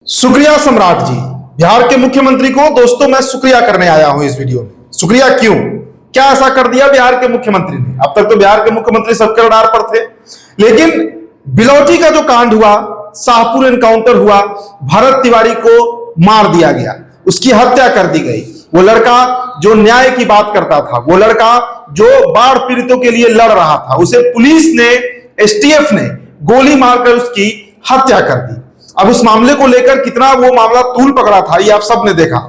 शुक्रिया सम्राट जी। बिहार के मुख्यमंत्री को दोस्तों मैं शुक्रिया करने आया हूं इस वीडियो में। शुक्रिया क्यों, क्या ऐसा कर दिया बिहार के मुख्यमंत्री ने? अब तक तो बिहार के मुख्यमंत्री सबके रडार पर थे, लेकिन बिलौटी का जो कांड हुआ, शाहपुर एनकाउंटर हुआ, भरत तिवारी को मार दिया गया, उसकी हत्या कर दी गई। वो लड़का जो न्याय की बात करता था, वो लड़का जो बाढ़ पीड़ितों के लिए लड़ रहा था, उसे पुलिस ने, एसटीएफ ने गोली मारकर उसकी हत्या कर दी। अब उस मामले को लेकर कितना वो मामला तूल पकड़ा था, ये आप सब ने देखा।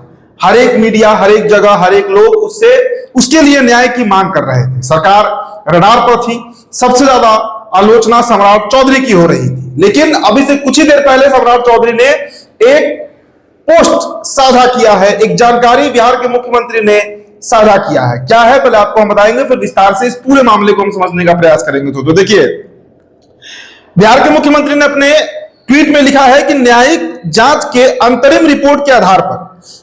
हर एक मीडिया, हर एक जगह, हर एक लोग उसके लिए न्याय की मांग कर रहे थे। सरकार रडार पर थी। सबसे ज्यादा आलोचना सम्राट चौधरी की हो रही थी, लेकिन अभी से कुछ ही देर पहले सम्राट चौधरी ने एक पोस्ट साझा किया है, एक जानकारी बिहार के मुख्यमंत्री ने साझा किया है। क्या है पहले आपको हम बताएंगे, फिर विस्तार से इस पूरे मामले को हम समझने का प्रयास करेंगे। तो देखिए, बिहार के मुख्यमंत्री ने अपने ट्वीट में लिखा है कि न्यायिक जांच के अंतरिम रिपोर्ट के आधार पर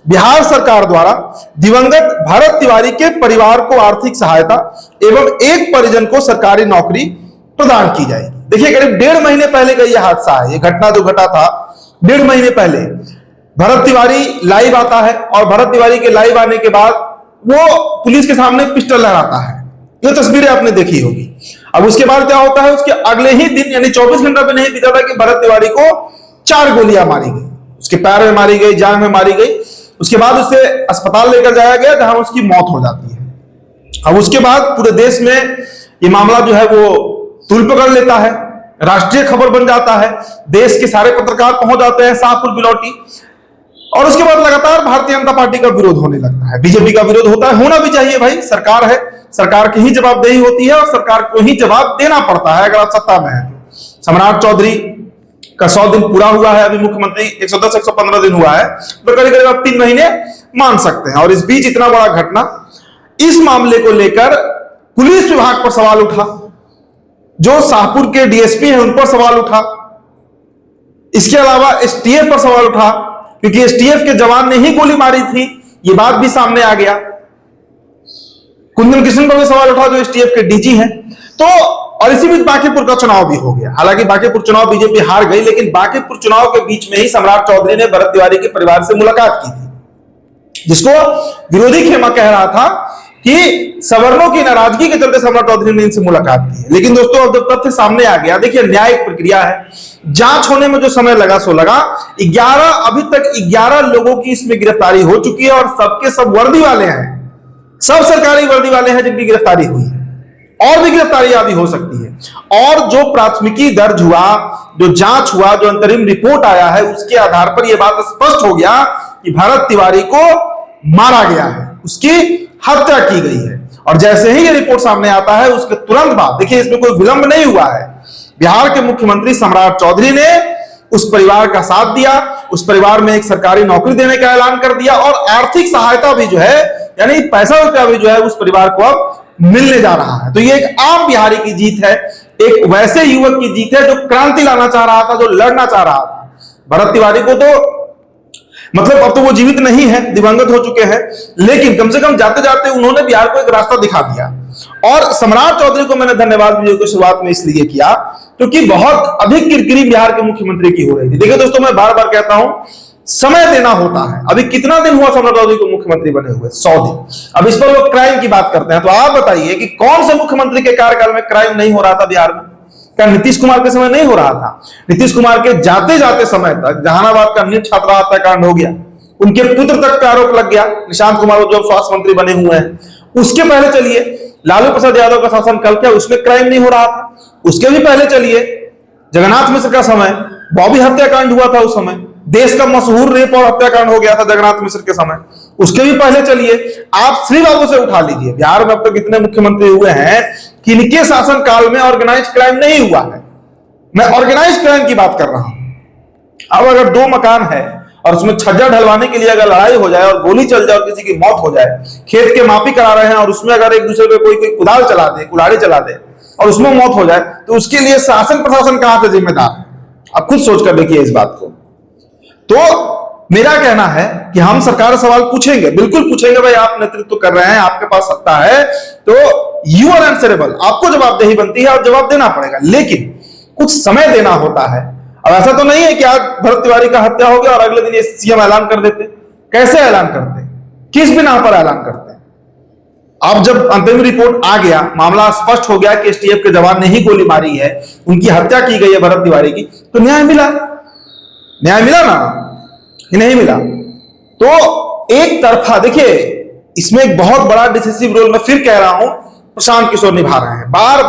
बिहार सरकार द्वारा दिवंगत भरत तिवारी के परिवार को आर्थिक सहायता एवं एक परिजन को सरकारी नौकरी प्रदान की जाएगी। देखिए, करीब 1.5 महीने पहले का यह हादसा है। यह घटना जो घटा था 1.5 महीने पहले, भरत तिवारी लाइव आता है और भरत तिवारी के लाइव आने के बाद वो पुलिस के सामने पिस्टल लहराता है। ये तस्वीरें आपने देखी होगी। अब उसके बाद क्या होता है, उसके अगले ही दिन यानी 24 घंटा भी नहीं बीता था कि भरत तिवारी को 4 गोलियां मारी गई। उसके पैर में मारी गई, जांघ में मारी गई। उसके बाद उसे अस्पताल लेकर जाया गया, जहां उसकी मौत हो जाती है। अब उसके बाद पूरे देश में ये मामला जो है वो तूल पकड़ लेता है, राष्ट्रीय खबर बन जाता है, देश के सारे पत्रकार पहुंच जाते हैं शाहपुर बिलौटी। और उसके बाद लगातार भारतीय जनता पार्टी का विरोध होने लगता है, बीजेपी का विरोध होता है। होना भी चाहिए भाई, सरकार है, सरकार की ही जवाबदेही होती है और सरकार को ही जवाब देना पड़ता है अगर आप सत्ता में है। सम्राट चौधरी का 100 दिन पूरा हुआ है, अभी मुख्यमंत्री 110-115 दिन हुआ है, तो करीब करीब आप 3 महीने मान सकते हैं। और इस बीच इतना बड़ा घटना, इस मामले को लेकर पुलिस विभाग पर सवाल उठा, जो शाहपुर के डीएसपी हैं उन पर सवाल उठा, इसके अलावा एसटीएफ पर सवाल उठा, क्योंकि एसटीएफ के जवान ने ही गोली मारी थी, ये बात भी सामने आ गया। कुंदन कृष्ण पर भी सवाल उठा, जो एसटीएफ के डीजी हैं। तो और इसी बीच बांकीपुर का चुनाव भी हो गया। हालांकि बांकीपुर चुनाव बीजेपी हार गई, लेकिन बांकीपुर चुनाव के बीच में ही सम्राट चौधरी ने भरत तिवारी के परिवार से मुलाकात की थी, जिसको विरोधी खेमा कह रहा था कि सवर्णों की नाराजगी के चलते सम्राट चौधरी ने इनसे मुलाकात की है। लेकिन दोस्तों, अब जब तथ्य सामने आ गया, देखिए न्यायिक प्रक्रिया है, जांच होने में जो समय लगा सो लगा। 11 अभी तक 11 लोगों की इसमें गिरफ्तारी हो चुकी है और सबके सब वर्दी वाले हैं, सब सरकारी वर्दी वाले हैं जिनकी गिरफ्तारी हुई है, और भी गिरफ्तारियां भी हो सकती है। और जो प्राथमिकी दर्ज हुआ, जो जांच हुआ, जो अंतरिम रिपोर्ट आया है, उसके आधार पर यह बात स्पष्ट हो गया कि भरत तिवारी को मारा गया है, उसकी हत्या की गई है। और जैसे ही ये रिपोर्ट सामने आता है, उसके तुरंत बाद, देखिए इसमें कोई विलंब नहीं हुआ है, बिहार के मुख्यमंत्री सम्राट चौधरी ने उस परिवार का साथ दिया, उस परिवार में एक सरकारी नौकरी देने का ऐलान कर दिया और आर्थिक सहायता भी जो है, यानी पैसा रुपया भी जो है उस परिवार को अब मिलने जा रहा है। तो ये एक आम बिहारी की जीत है, एक वैसे युवक की जीत है जो क्रांति लाना चाह रहा था, जो लड़ना चाह रहा था। भरत तिवारी को तो मतलब अब तो वो जीवित नहीं है, दिवंगत हो चुके हैं, लेकिन कम से कम जाते जाते उन्होंने बिहार को एक रास्ता दिखा दिया। और सम्राट चौधरी को मैंने धन्यवाद वीडियो की शुरुआत में इसलिए किया क्योंकि बहुत अधिक किरकिरी बिहार के मुख्यमंत्री की हो रही थी। देखिए दोस्तों, मैं बार बार कहता हूं, समय देना होता है। अभी कितना दिन हुआ सम्राट चौधरी को मुख्यमंत्री बने हुए? 100 दिन। अब इस पर लोग क्राइम की बात करते हैं, तो आप बताइए कि कौन से मुख्यमंत्री के कार्यकाल में क्राइम नहीं हो रहा था बिहार में? क्या नीतीश कुमार के समय नहीं हो रहा था? नीतीश कुमार के जाते जाते समय तक जहानाबाद का नीट छात्रा हत्याकांड हो गया, उनके पुत्र तक पे आरोप लग गया, निशांत कुमार जो स्वास्थ्य मंत्री बने हुए हैं। उसके पहले चलिए, लालू प्रसाद यादव का शासन कल क्या उसमें क्राइम नहीं हो रहा था? उसके भी पहले चलिए, जगन्नाथ मिश्र का समय, बॉबी हत्याकांड हुआ था, उस समय देश का मशहूर रेप और हत्याकांड हो गया था जगन्नाथ मिश्र के समय। उसके भी पहले चलिए, आप श्री बाबू से उठा लीजिए, बिहार में अब तक इतने मुख्यमंत्री हुए हैं कि इनके शासन काल में ऑर्गेनाइज क्राइम नहीं हुआ है। मैं ऑर्गेनाइज क्राइम की बात कर रहा हूं। अब अगर 2 मकान है और उसमें छज्जा ढलवाने के लिए अगर लड़ाई हो जाए और गोली चल जाए और किसी की मौत हो जाए, खेत के मापी करा रहे हैं और उसमें अगर एक दूसरे पे कोई कुदाल चला दे, कुल्हाड़ी चला दे और उसमें मौत हो जाए, तो उसके लिए शासन प्रशासन कहां से जिम्मेदार है? आप खुद सोचकर देखिए इस बात को। तो मेरा कहना है कि हम सरकार से सवाल पूछेंगे, बिल्कुल पूछेंगे। भाई, आप नेतृत्व कर रहे हैं, आपके पास सत्ता है, तो यू आर आंसरेबल, आपको जवाबदेही बनती है और जवाब देना पड़ेगा। लेकिन कुछ समय देना होता है। अब ऐसा तो नहीं है कि आज भरत तिवारी का हत्या हो गया और अगले दिन ये सीएम ऐलान कर देते। कैसे ऐलान करते, किस बिना पर ऐलान करते? अब जब अंतिम रिपोर्ट आ गया, मामला स्पष्ट हो गया कि एसटीएफ के जवान ने ही गोली मारी है, उनकी हत्या की गई है भरत तिवारी की, तो न्याय मिला। न्याय मिला ना कि नहीं मिला? तो एक तरफा देखिए, इसमें एक बहुत बड़ा डिसिसिव रोल मैं फिर कह रहा हूं प्रशांत किशोर निभा रहे हैं। बार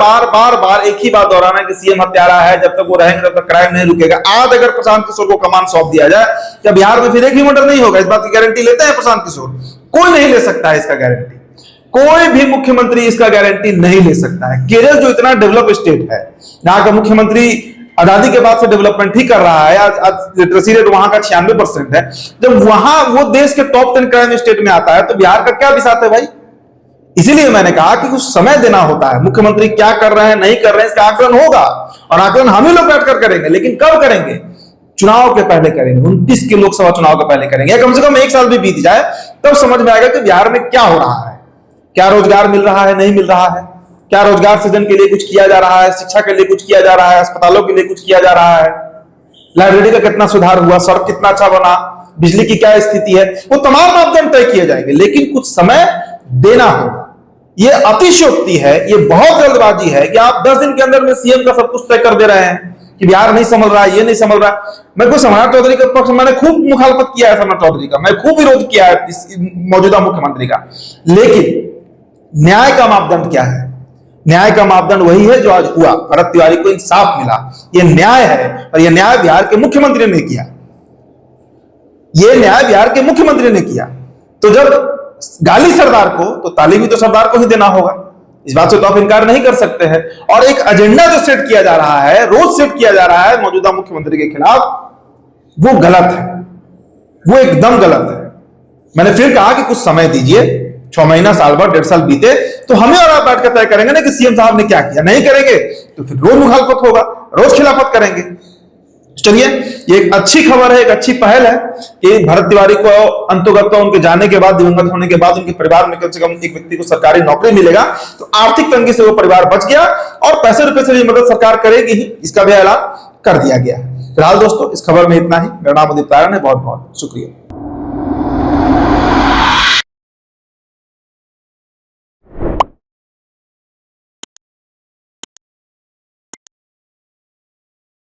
बार एक ही बात दोहराना है कि सीएम हत्यारा है, जब तक वो रहेंगे तब तक क्राइम नहीं रुकेगा। आज अगर प्रशांत किशोर को कमान सौंप दिया जाए क्या बिहार में फिर एक भी मर्डर नहीं होगा? इस बात की गारंटी लेते हैं प्रशांत किशोर? कोई नहीं ले सकता है इसका गारंटी, कोई भी मुख्यमंत्री इसका गारंटी नहीं ले सकता है। केरल जो इतना डेवलप स्टेट है, यहाँ का मुख्यमंत्री आजादी के बाद से डेवलपमेंट ही कर रहा है, आज लिटरेसी रेट वहां का 96% है। जब वहां वो देश के टॉप 10 क्राइम स्टेट में आता है तो बिहार का क्या विसात है भाई? इसीलिए मैंने कहा कि कुछ समय देना होता है। मुख्यमंत्री क्या कर रहे हैं, नहीं कर रहे हैं, इसका आकलन होगा, और आकलन हम ही लोग बैठकर करेंगे। लेकिन कब करेंगे? चुनाव के पहले करेंगे, 29 के लोकसभा चुनाव के पहले करेंगे। कम से कम एक साल भी बीत जाए तब समझ में आएगा कि बिहार में क्या हो रहा है, क्या रोजगार मिल रहा है, नहीं मिल रहा है, क्या रोजगार सृजन के लिए कुछ किया जा रहा है, शिक्षा के लिए कुछ किया जा रहा है, अस्पतालों के लिए कुछ किया जा रहा है, लाइब्रेरी का कितना सुधार हुआ, सड़क कितना अच्छा बना, बिजली की क्या स्थिति है, वो तमाम मापदंड तय किए जाएंगे। लेकिन कुछ समय देना होगा। ये अतिशयोक्ति है, ये बहुत जल्दबाजी है कि आप 10 दिन के अंदर में सीएम का सब कुछ तय कर दे रहे हैं कि बिहार नहीं संभल रहा है, ये नहीं संभल रहा है। मैं कोई सम्राट चौधरी के पक्ष, मैंने खूब मुखालफत किया है सम्राट चौधरी का, मैं खूब विरोध किया है इस मौजूदा मुख्यमंत्री का। लेकिन न्याय का मापदंड क्या है? न्याय का मापदंड वही है जो आज हुआ, भरत तिवारी को इंसाफ मिला, ये न्याय है। और ये न्याय बिहार के मुख्यमंत्री ने किया, ये न्याय बिहार के मुख्यमंत्री ने किया। तो जब गाली सरदार को, तो ताली भी तो सरदार को ही देना होगा, इस बात से तो आप इनकार नहीं कर सकते हैं। और एक एजेंडा जो सेट किया जा रहा है, रोज सेट किया जा रहा है मौजूदा मुख्यमंत्री के खिलाफ, वो गलत है, वो एकदम गलत है। मैंने फिर कहा कि कुछ समय दीजिए, 6 महीना, साल भर, 1.5 साल बीते तो हमें और आप बैठ कर तय करेंगे ना कि सीएम साहब ने क्या किया। नहीं करेंगे तो फिर रोज मुखालफत होगा, रोज खिलाफत करेंगे। चलिए, ये एक अच्छी खबर है, एक अच्छी पहल है कि भरत तिवारी को अंतर्गत उनके जाने के बाद, दिवंगत होने के बाद उनके परिवार में कम से कम एक व्यक्ति को सरकारी नौकरी मिलेगा, तो आर्थिक तंगी से वो परिवार बच गया और पैसे रुपए से भी मदद सरकार करेगी ही, इसका भी ऐलान कर दिया गया है। फिलहाल दोस्तों, इस खबर में इतना ही। मेरा नाम उदित तारण है, बहुत बहुत शुक्रिया।